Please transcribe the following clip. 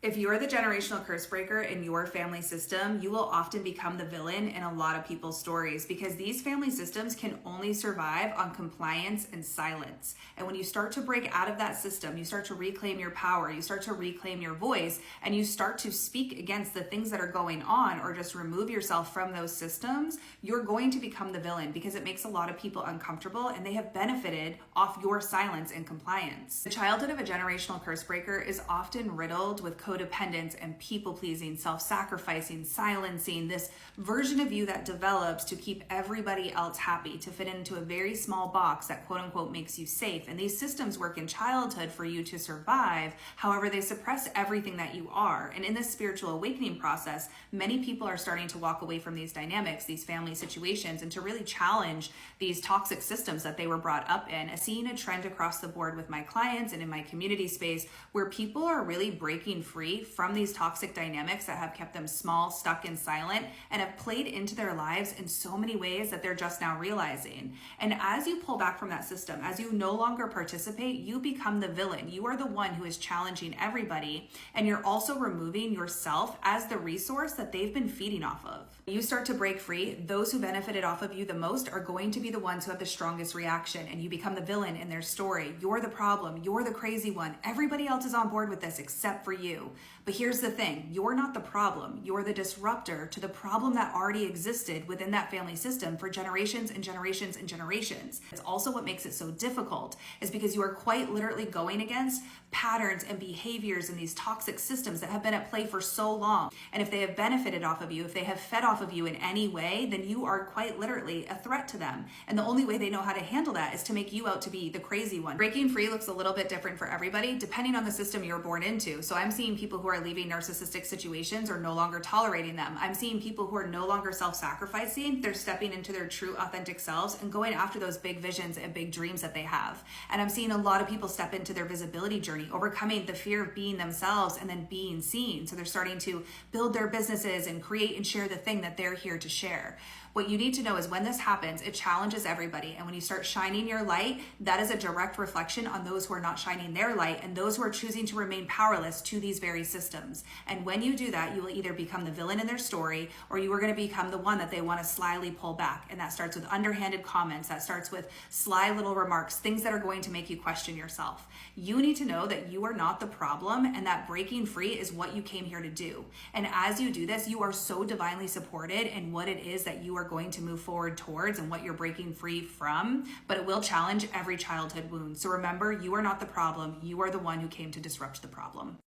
If you're the generational curse breaker in your family system, you will often become the villain in a lot of people's stories because these family systems can only survive on compliance and silence. And when you start to break out of that system, you start to reclaim your power, you start to reclaim your voice, and you start to speak against the things that are going on or just remove yourself from those systems, you're going to become the villain because it makes a lot of people uncomfortable and they have benefited off your silence and compliance. The childhood of a generational curse breaker is often riddled with codependence and people-pleasing, self-sacrificing, silencing, this version of you that develops to keep everybody else happy, to fit into a very small box that quote unquote makes you safe. And these systems work in childhood for you to survive. However, they suppress everything that you are. And in this spiritual awakening process, many people are starting to walk away from these dynamics, these family situations, and to really challenge these toxic systems that they were brought up in. I'm seeing a trend across the board with my clients and in my community space where people are really breaking free from these toxic dynamics that have kept them small, stuck, and silent, and have played into their lives in so many ways that they're just now realizing. And as you pull back from that system, as you no longer participate, you become the villain. You are the one who is challenging everybody, and you're also removing yourself as the resource that they've been feeding off of. When you start to break free, those who benefited off of you the most are going to be the ones who have the strongest reaction, and you become the villain in their story. You're the problem. You're the crazy one. Everybody else is on board with this except for you. But here's the thing, you're not the problem. You're the disruptor to the problem that already existed within that family system for generations and generations and generations. It's also what makes it so difficult is because you are quite literally going against patterns and behaviors and these toxic systems that have been at play for so long. And if they have benefited off of you, if they have fed off of you in any way, then you are quite literally a threat to them. And the only way they know how to handle that is to make you out to be the crazy one. Breaking free looks a little bit different for everybody depending on the system you're born into. So I'm seeing people who are leaving narcissistic situations or no longer tolerating them. I'm seeing people who are no longer self-sacrificing. They're stepping into their true authentic selves and going after those big visions and big dreams that they have. And I'm seeing a lot of people step into their visibility journey, overcoming the fear of being themselves and then being seen. So they're starting to build their businesses and create and share the thing that they're here to share. What you need to know is when this happens, it challenges everybody. And when you start shining your light, that is a direct reflection on those who are not shining their light and those who are choosing to remain powerless to these very systems. And when you do that, you will either become the villain in their story or you are going to become the one that they want to slyly pull back. And that starts with underhanded comments. That starts with sly little remarks, things that are going to make you question yourself. You need to know that you are not the problem and that breaking free is what you came here to do. And as you do this, you are so divinely supported in what it is that you are going to move forward towards and what you're breaking free from, but it will challenge every childhood wound. So remember, you are not the problem. You are the one who came to disrupt the problem.